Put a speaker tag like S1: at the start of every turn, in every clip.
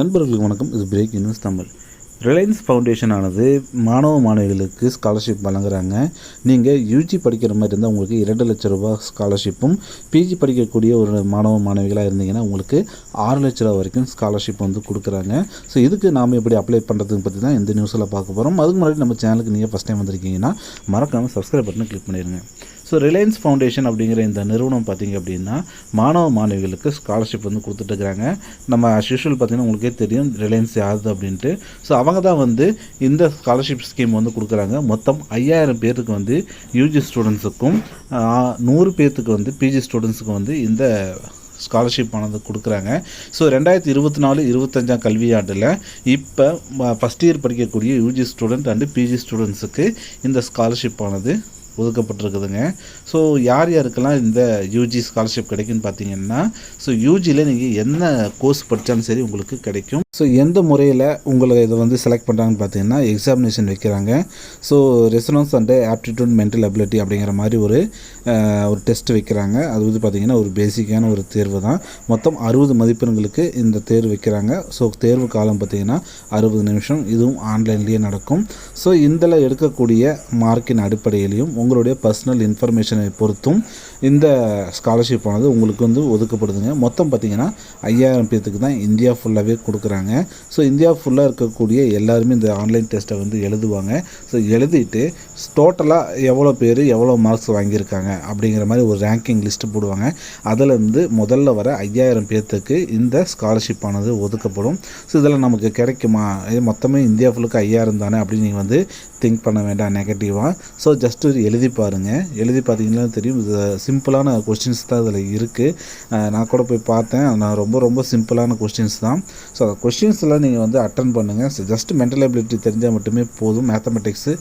S1: நண்பர்களுக்கு வணக்கம். இது break news Tamil. Reliance foundation ஆனது மாணவ மாணவிகளுக்கு ஸ்காலர்ஷிப் வழங்குறாங்க. நீங்கள் யூஜி படிக்கிற மாதிரி இருந்தால் உங்களுக்கு 2 லட்ச ரூபா ஸ்காலர்ஷிப்பும், பிஜி படிக்கக்கூடிய ஒரு மாணவ மாணவிகளாக இருந்தீங்கன்னா உங்களுக்கு 6 லட்ச ரூபா வரைக்கும் ஸ்காலர்ஷிப் வந்து கொடுக்குறாங்க. ஸோ இதுக்கு நாம் எப்படி அப்ளை பண்ணுறதுன்னு பற்றி தான் இந்த நியூஸில் பார்க்க போகிறோம். அதுக்கு முன்னாடி நம்ம சேனலுக்கு நீங்கள் ஃபஸ்ட் டைம் வந்திருக்கீங்கன்னா மறக்காமல் சப்ஸ்கிரைப் பட்டனை கிளிக் பண்ணிடுங்க. ஸோ ரிலையன்ஸ் ஃபவுண்டேஷன் அப்படிங்கிற இந்த நிறுவனம் பார்த்திங்க அப்படின்னா மாணவ மாணவிகளுக்கு ஸ்காலர்ஷிப் வந்து கொடுத்துட்ருக்குறாங்க. நம்ம அஸ் யூஷுவல் பார்த்திங்கன்னா உங்களுக்கே தெரியும் ரிலையன்ஸ் யாருது அப்படின்ட்டு. ஸோ அவங்க தான் வந்து இந்த ஸ்காலர்ஷிப் ஸ்கீம் வந்து கொடுக்குறாங்க. மொத்தம் 5000 பேருக்கு வந்து யூஜி ஸ்டூடெண்ட்ஸுக்கும் 100 பேர்த்துக்கு வந்து பிஜி ஸ்டூடெண்ட்ஸுக்கும் வந்து இந்த ஸ்காலர்ஷிப் ஆனது கொடுக்குறாங்க. ஸோ 2024-25 கல்வியாண்டில் இப்போ ஃபஸ்ட் இயர் படிக்கக்கூடிய யூஜி ஸ்டூடெண்ட் அண்டு பிஜி ஸ்டூடெண்ட்ஸுக்கு இந்த ஸ்காலர்ஷிப் ஆனது ஒதுக்கப்பட்டிருக்குதுங்க. ஸோ யார் யாருக்கெல்லாம் இந்த யூஜி ஸ்காலர்ஷிப் கிடைக்குன்னு பார்த்தீங்கன்னா, ஸோ யூஜியில் நீங்கள் என்ன கோர்ஸ் படித்தாலும் சரி உங்களுக்கு கிடைக்கும். ஸோ எந்த முறையில் உங்களை இதை வந்து செலக்ட் பண்ணுறாங்கன்னு பார்த்தீங்கன்னா, எக்ஸாமினேஷன் வைக்கிறாங்க. So resonance and aptitude mental ability அப்படிங்கிற மாதிரி ஒரு டெஸ்ட் வைக்கிறாங்க. அது வந்து பார்த்திங்கன்னா ஒரு பேசிக்கான ஒரு தேர்வு தான். மொத்தம் 60 மதிப்பெண்களுக்கு இந்த தேர்வு வைக்கிறாங்க. ஸோ தேர்வு காலம் பார்த்திங்கன்னா 60 நிமிஷம். இதுவும் ஆன்லைன்லேயே நடக்கும். ஸோ இதில் எடுக்கக்கூடிய மார்க்கின் அடிப்படையிலையும் உங்களுடைய பர்சனல் இன்ஃபர்மேஷனை பொறுத்தும் இந்த ஸ்காலர்ஷிப் ஆனது உங்களுக்கு வந்து ஒதுக்கப்படுதுங்க. மொத்தம் பார்த்திங்கன்னா 5000 பேர்த்துக்கு தான் இந்தியா ஃபுல்லாகவே கொடுக்குறாங்க. ஸோ இந்தியா ஃபுல்லாக இருக்கக்கூடிய எல்லாருமே இந்த ஆன்லைன் டெஸ்ட்டை வந்து எழுதுவாங்க. ஸோ எழுதிட்டு டோட்டலாக எவ்வளோ பேர் எவ்வளோ மார்க்ஸ் வாங்கியிருக்காங்க அப்படிங்கிற மாதிரி ஒரு ரேங்கிங் லிஸ்ட்டு போடுவாங்க. அதிலேருந்து முதல்ல வர 5000 பேர்த்துக்கு இந்த ஸ்காலர்ஷிப் ஆனது ஒதுக்கப்படும். ஸோ இதில் நமக்கு கிடைக்குமா, மொத்தமே இந்தியா ஃபுல்லுக்கு 5000 தானே அப்படின்னு நீங்கள் வந்து திங்க் பண்ண வேண்டாம் நெகட்டிவாக. ஸோ ஜஸ்ட் எழுதி பாருங்கள். எழுதி பார்த்தீங்கன்னா தெரியும், இது சிம்பிளான கொஸ்டின்ஸ் தான் இதில் இருக்குது. நான் கூட போய் பார்த்தேன். நான் ரொம்ப சிம்பிளான கொஸ்டின்ஸ் தான். ஸோ அந்த கொஸ்டின்ஸில் நீங்கள் வந்து அட்டன் பண்ணுங்கள். ஸோ ஜஸ்ட் மென்டல் எபிலிட்டி தெரிஞ்சால் மட்டுமே போதும். மேத்தமெட்டிக்ஸு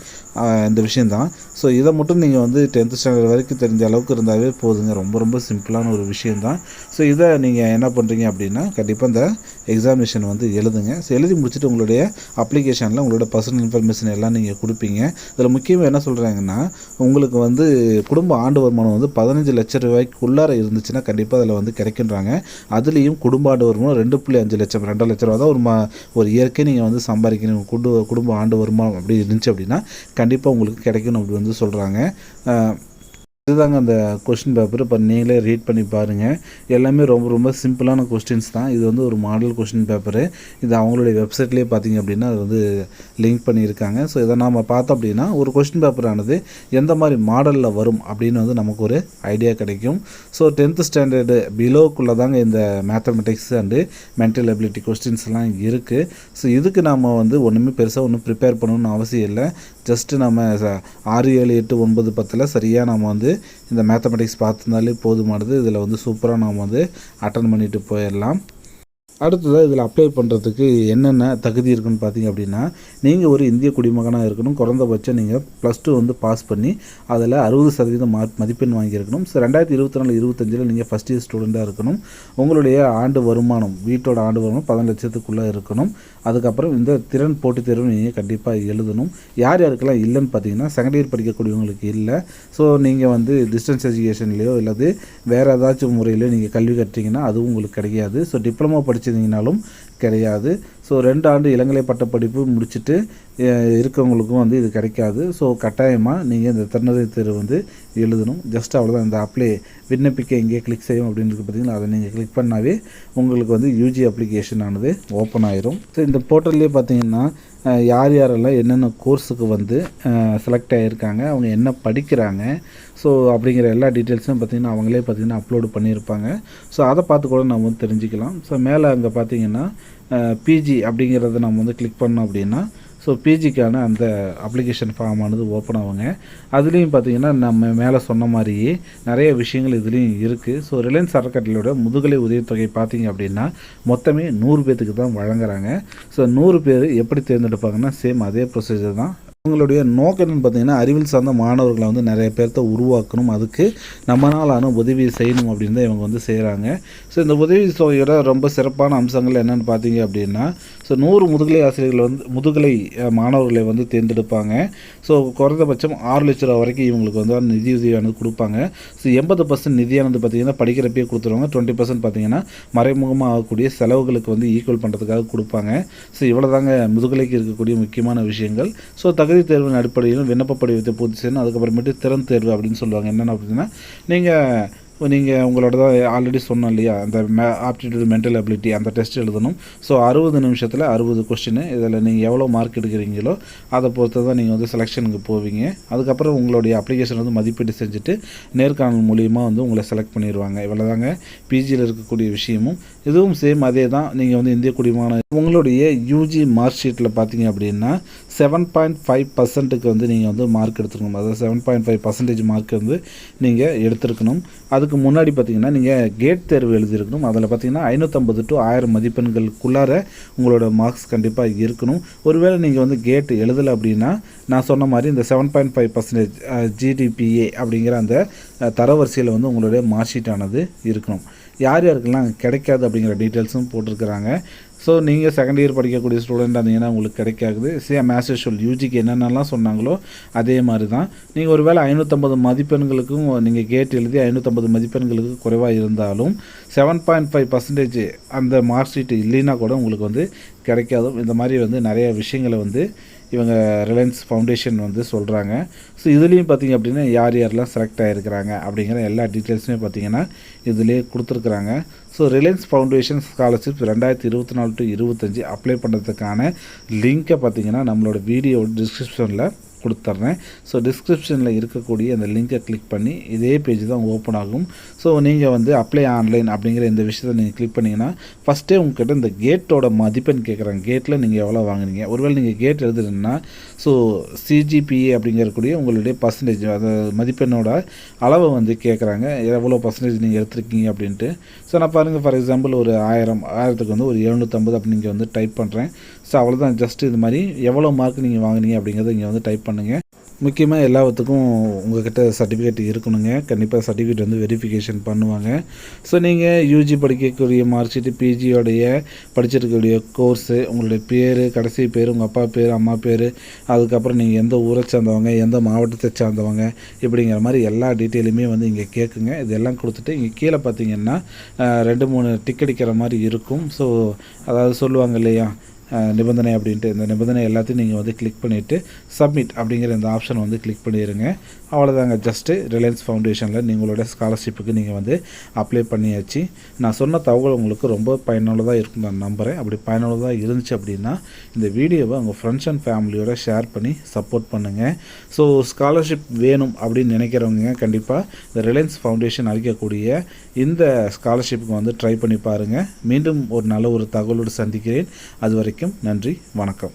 S1: இந்த விஷயந்தான். ஸோ இதை மட்டும் நீங்கள் வந்து 10th ஸ்டாண்டர்ட் வரைக்கும் தெரிஞ்ச அளவுக்கு இருந்தாவே போதுங்க. ரொம்ப சிம்பிளான ஒரு விஷயந்தான். ஸோ இதை நீங்கள் என்ன பண்ணுறீங்க அப்படின்னா, கண்டிப்பாக இந்த எக்ஸாமினேஷன் வந்து எழுதுங்க. ஸோ எழுதி முடிச்சுட்டு உங்களுடைய அப்ளிகேஷனில் உங்களோட பர்சனல் இன்ஃபர்மேஷன் எல்லாம் நீங்கள் கொடுப்பீங்க. இதில் முக்கியமாக என்ன சொல்கிறாங்கன்னா, உங்களுக்கு வந்து குடும்ப ஆண்டு வருமானம் வந்து 15 லட்ச ரூபாய்க்குள்ளார இருந்துச்சுன்னா கண்டிப்பாக அதில் வந்து கிடைக்கின்றாங்க. அதுலேயும் குடும்ப ஆண்டு வருமானம் 2.5 லட்சம் 2 லட்ச ரூபா தான் ஒரு இயற்கை நீங்கள் வந்து சம்பாதிக்கணும். குடும்ப ஆண்டு வருமானம் அப்படி இருந்துச்சு அப்படின்னா கண்டிப்பாக உங்களுக்கு கிடைக்கணும் அப்படி வந்து சொல்கிறாங்க. இதுதாங்க அந்த கொஸ்டின் பேப்பர். இப்போ நீங்களே ரீட் பண்ணி பாருங்கள். எல்லாமே ரொம்ப சிம்பிளான கொஸ்டின்ஸ் தான். இது வந்து ஒரு மாடல் கொஸ்டின் பேப்பரு. இது அவங்களுடைய வெப்சைட்லேயே பார்த்தீங்க அப்படின்னா அது வந்து லிங்க் பண்ணியிருக்காங்க. ஸோ இதை நாம் பார்த்தோம் அப்படின்னா ஒரு கொஸ்டின் பேப்பரானது எந்த மாதிரி மாடலில் வரும் அப்படின்னு வந்து நமக்கு ஒரு ஐடியா கிடைக்கும். ஸோ 10th ஸ்டாண்டர்டு பிலோக்குள்ளே தாங்க இந்த மேத்தமெட்டிக்ஸ் அண்டு மென்டல் எபிலிட்டி கொஸ்டின்ஸ்லாம் இருக்குது. ஸோ இதுக்கு நாம் வந்து ஒன்றுமே பெருசாக ஒன்றும் ப்ரிப்பேர் பண்ணணும்னு அவசியம் இல்லை. ஜஸ்ட்டு நம்ம 6, 7, 8, 9, 10 சரியாக நம்ம வந்து இந்த மேத்தமெட்டிக்ஸ் பார்த்துருந்தாலே போதுமானது. இதில் வந்து சூப்பராக நாம் வந்து அட்டன் பண்ணிட்டு போயிடலாம். அடுத்ததாக இதில் அப்ளை பண்ணுறதுக்கு என்னென்ன தகுதி இருக்குன்னு பார்த்தீங்க அப்படின்னா, நீங்கள் ஒரு இந்திய குடிமகனாக இருக்கணும். குறைந்தபட்சம் நீங்கள் +2 வந்து பாஸ் பண்ணி அதில் 60% மதிப்பெண் வாங்கியிருக்கணும். ஸோ 2024-25 நீங்கள் ஃபஸ்ட் இயர் ஸ்டூடெண்ட்டாக இருக்கணும். உங்களுடைய ஆண்டு வருமானம், வீட்டோட ஆண்டு வருமானம் 10 லட்சத்துக்குள்ளே இருக்கணும். அதுக்கப்புறம் இந்த திறன் போட்டித் தேர்வு நீங்கள் கண்டிப்பாக எழுதணும். யாருக்கெல்லாம் இல்லைன்னு பார்த்தீங்கன்னா, செகண்ட் இயர் படிக்கக்கூடியவங்களுக்கு இல்லை. ஸோ நீங்கள் வந்து டிஸ்டன்ஸ் எஜுகேஷன்லேயோ இல்லது வேறு ஏதாச்சும் முறையிலையோ நீங்கள் கல்வி கற்றீங்கன்னா அதுவும் உங்களுக்கு கிடைக்காது. ஸோ டிப்ளமோ படிச்சிருந்தீங்கனாலும் கிடையாது. ஸோ 2 ஆண்டு இளங்கலை பட்டப்படிப்பு முடிச்சுட்டு இருக்கவங்களுக்கும் வந்து இது கிடைக்காது. ஸோ கட்டாயமாக நீங்கள் இந்த திறனறி தேர்வு வந்து எழுதணும். ஜஸ்ட் அவ்வளோதான். இந்த அப்ளை விண்ணப்பிக்க இங்கே கிளிக் செய்யும் அப்படின்னு பார்த்தீங்கன்னா, அதை நீங்கள் கிளிக் பண்ணாவே உங்களுக்கு வந்து யூஜி அப்ளிகேஷன் ஆனது ஓப்பன் ஆயிரும். ஸோ இந்த போர்ட்டல்லே பார்த்தீங்கன்னா யாரெல்லாம் என்னென்ன கோர்ஸுக்கு வந்து செலக்ட் ஆகியிருக்காங்க, அவங்க என்ன படிக்கிறாங்க, ஸோ அப்படிங்கிற எல்லா டீட்டெயில்ஸும் பார்த்திங்கன்னா அவங்களே பார்த்திங்கன்னா அப்லோடு பண்ணியிருப்பாங்க. ஸோ அதை பார்த்து கூட நம்ம வந்து தெரிஞ்சுக்கலாம். ஸோ மேலே அங்கே பார்த்திங்கன்னா பிஜி அப்படிங்கிறத நம்ம வந்து கிளிக் பண்ணோம் அப்படின்னா, ஸோ பிஜிக்கான அந்த அப்ளிகேஷன் ஃபார்ம் ஆனது ஓப்பன் ஆகுங்க. அதுலேயும் பார்த்திங்கன்னா நம்ம மேலே சொன்ன மாதிரியே நிறைய விஷயங்கள் இதுலேயும் இருக்குது. ஸோ ரிலையன்ஸ் அறக்கட்டளையோட முதுகலை உதவித்தொகை பார்த்திங்க அப்படின்னா மொத்தமே 100 பேர்த்துக்கு தான் வழங்குறாங்க. ஸோ 100 பேர் எப்படி தேர்ந்தெடுப்பாங்கன்னா சேம் அதே ப்ரொசீஜர் தான். உங்களுடைய நோக்கம் என்னென்னு பார்த்தீங்கன்னா, அறிவியல் சார்ந்த மாணவர்களை வந்து நிறைய பேர்த்த உருவாக்கணும். அதுக்கு நம்மளாலான உதவி செய்யணும் அப்படின்னு தான் இவங்க வந்து செய்கிறாங்க. ஸோ இந்த உதவி தொகையோட ரொம்ப சிறப்பான அம்சங்கள் என்னென்னு பார்த்தீங்க அப்படின்னா, ஸோ 100 முதுகலை ஆசிரியர்கள் வந்து முதுகலை மாணவர்களை வந்து தேர்ந்தெடுப்பாங்க. ஸோ குறைந்தபட்சம் 6 லட்ச ரூபா வரைக்கும் இவங்களுக்கு வந்து நிதியுதவியானது கொடுப்பாங்க. ஸோ 80% நிதியானது பார்த்திங்கன்னா படிக்கிறப்பே கொடுத்துருவாங்க. 20% பார்த்திங்கன்னா மறைமுகமாக ஆகக்கூடிய செலவுகளுக்கு வந்து ஈக்குவல் பண்ணுறதுக்காக கொடுப்பாங்க. ஸோ இவ்வளோ தாங்க முதுகலைக்கு இருக்கக்கூடிய முக்கியமான விஷயங்கள். ஸோ தகுதி தேர்வின் அடிப்படையிலும் விண்ணப்ப படிவத்தை பூர்த்தி செய்யணும். அதுக்கப்புறமேட்டு திறன் தேர்வு அப்படின்னு சொல்லுவாங்க. என்னென்ன அப்படின்னா, நீங்கள் உங்களோட தான் ஆல்ரெடி சொன்னோம் இல்லையா, அந்த ஆப்டிடியூட் மென்டல் அபிலிட்டி அந்த டெஸ்ட் எழுதணும். ஸோ 60 நிமிஷத்தில் 60 கொஸ்டின். இதில் நீங்கள் எவ்வளோ மார்க் எடுக்கிறீங்களோ அதை பொறுத்து தான் நீங்கள் வந்து செலெக்ஷனுக்கு போவீங்க. அதுக்கப்புறம் உங்களுடைய அப்ளிகேஷன் வந்து மதிப்பீடு செஞ்சுட்டு நேர்காணல் மூலியமாக வந்து உங்களை செலக்ட் பண்ணிடுவாங்க. இவ்வளோ தாங்க பிஜியில் இருக்கக்கூடிய விஷயமும். இதுவும் சேம் அதே தான். நீங்கள் வந்து இந்திய குடிமான உங்களுடைய யூஜி மார்க் ஷீட்டில் பார்த்தீங்க அப்படின்னா 7.5%க்கு வந்து நீங்கள் வந்து மார்க் எடுத்துருக்கணும். அதாவது 7.5% மார்க் வந்து நீங்கள் எடுத்துருக்கணும். அதுக்கு முன்னாடி பார்த்தீங்கன்னா நீங்கள் கேட் தேர்வு எழுதியிருக்கணும். அதில் பார்த்தீங்கன்னா 550 to 1000 மதிப்பெண்களுக்குள்ளார உங்களோட மார்க்ஸ் கண்டிப்பாக இருக்கணும். ஒருவேளை நீங்கள் வந்து கேட் எழுதலை அப்படின்னா நான் சொன்ன மாதிரி இந்த 7.5% GDPA அப்படிங்கிற அந்த தரவரிசையில் வந்து உங்களுடைய மார்க் ஷீட்டானது இருக்கணும். யார் யாருக்கெல்லாம் கிடைக்காது அப்படிங்கிற டீட்டெயில்ஸும் போட்டிருக்கிறாங்க. ஸோ நீங்கள் செகண்ட் இயர் படிக்கக்கூடிய ஸ்டூடெண்ட் இருந்தீங்கன்னா உங்களுக்கு கிடைக்காது. சேம் ஆஸ் யூஷுவல் யூஜிக்கு என்னென்னலாம் சொன்னாங்களோ அதே மாதிரி தான். நீங்கள் ஒரு வேளை 550 மதிப்பெண்களுக்கும் நீங்கள் கேட் எழுதி 550 மதிப்பெண்களுக்கு குறைவாக இருந்தாலும் 7.5% அந்த மார்க் ஷீட் இல்லைன்னா கூட உங்களுக்கு வந்து கிடைக்காது. இந்த மாதிரி வந்து நிறைய விஷயங்களை வந்து இவங்க ரிலையன்ஸ் ஃபவுண்டேஷன் வந்து சொல்கிறாங்க. ஸோ இதுலேயும் பார்த்திங்க அப்படின்னா யார் யாரெல்லாம் செலக்ட் ஆகிருக்கிறாங்க அப்படிங்கிற எல்லா டீட்டெயில்ஸுமே பார்த்திங்கன்னா இதிலே கொடுத்துருக்குறாங்க. So Reliance foundation scholarship 2024 to 25 apply பண்ணுறதுக்கான லிங்க்கை பார்த்திங்கன்னா நம்மளோட வீடியோ டிஸ்கிரிப்ஷனில் கொடுத்துட்றேன். ஸோ டிஸ்கிரிப்ஷனில் இருக்கக்கூடிய அந்த லிங்கை கிளிக் பண்ணி இதே பேஜ் தான் ஓப்பன் ஆகும். ஸோ நீங்கள் வந்து அப்ளை ஆன்லைன் அப்படிங்கிற இந்த விஷயத்தை நீங்கள் கிளிக் பண்ணிங்கன்னா ஃபஸ்ட்டே உங்கள்கிட்ட இந்த கேட்டோட மதிப்பெண் கேட்குறாங்க. கேட்டில் நீங்கள் எவ்வளோ வாங்குறீங்க. ஒருவேளை நீங்கள் கேட் எழுதுறீங்கன்னா ஸோ CGPA அப்படிங்கிறக்கூடிய உங்களுடைய பர்சன்டேஜ் அந்த மதிப்பெண்ணோட அளவை வந்து கேட்குறாங்க. எவ்வளோ பர்சன்டேஜ் நீங்கள் எடுத்துருக்கீங்க அப்படின்ட்டு. ஸோ நான் பாருங்கள், ஃபார் எக்ஸாம்பிள் ஒரு 1000க்கு வந்து ஒரு 750 அப்படி நீங்கள் வந்து டைப் பண்ணுறேன். ஸோ அவ்வளோதான். ஜஸ்ட் இது மாதிரி எவ்வளோ மார்க் நீங்கள் வாங்கினீங்க அப்படிங்கிறத இங்கே வந்து டைப் பண்ணுங்கள். முக்கியமாக எல்லாத்துக்கும் உங்கள்கிட்ட சர்டிஃபிகேட் இருக்கணுங்க. கண்டிப்பாக சர்டிஃபிகேட் வந்து வெரிஃபிகேஷன் பண்ணுவாங்க. ஸோ நீங்கள் யூஜி படிக்கக்கூடிய மார்க் ஷீட்டு, பிஜியோடைய படிச்சிருக்கக்கூடிய கோர்ஸு, உங்களுடைய பேர், கடைசி பேர், உங்கள் அப்பா பேர், அம்மா பேர், அதுக்கப்புறம் நீங்கள் எந்த ஊரை சார்ந்தவங்க, எந்த மாவட்டத்தை சார்ந்தவங்க, இப்படிங்கிற மாதிரி எல்லா டீட்டெயிலுமே வந்து இங்கே கேட்குங்க. இதெல்லாம் கொடுத்துட்டு இங்கே கீழே பார்த்தீங்கன்னா 2-3 டிக் அடிக்கிற மாதிரி இருக்கும். ஸோ அதாவது சொல்லுவாங்க இல்லையா நிபந்தனை அப்படின்ட்டு, இந்த நிபந்தனை எல்லாத்தையும் நீங்கள் வந்து கிளிக் பண்ணிவிட்டு சப்மிட் அப்படிங்கிற இந்த ஆப்ஷன் வந்து கிளிக் பண்ணிடுங்க. அவ்வளோதாங்க. ஜஸ்ட்டு ரிலையன்ஸ் ஃபவுண்டேஷனில் நீங்களோட ஸ்காலர்ஷிப்புக்கு நீங்கள் வந்து அப்ளை பண்ணியாச்சு. நான் சொன்ன தகவல் உங்களுக்கு ரொம்ப பயனுள்ளதாக இருக்கும் நான் நம்புகிறேன். அப்படி பயனுள்ளதாக இருந்துச்சு அப்படின்னா இந்த வீடியோவை உங்கள் ஃப்ரெண்ட்ஸ் அண்ட் ஃபேமிலியோட ஷேர் பண்ணி சப்போர்ட் பண்ணுங்கள். ஸோ ஸ்காலர்ஷிப் வேணும் அப்படின்னு நினைக்கிறவங்க கண்டிப்பாக இந்த ரிலையன்ஸ் ஃபவுண்டேஷன் அளிக்கக்கூடிய இந்த ஸ்காலர்ஷிப்புக்கு வந்து ட்ரை பண்ணி பாருங்கள். மீண்டும் ஒரு நல்ல ஒரு தகவலோடு சந்திக்கிறேன். அது வரைக்கும் நன்றி, வணக்கம்.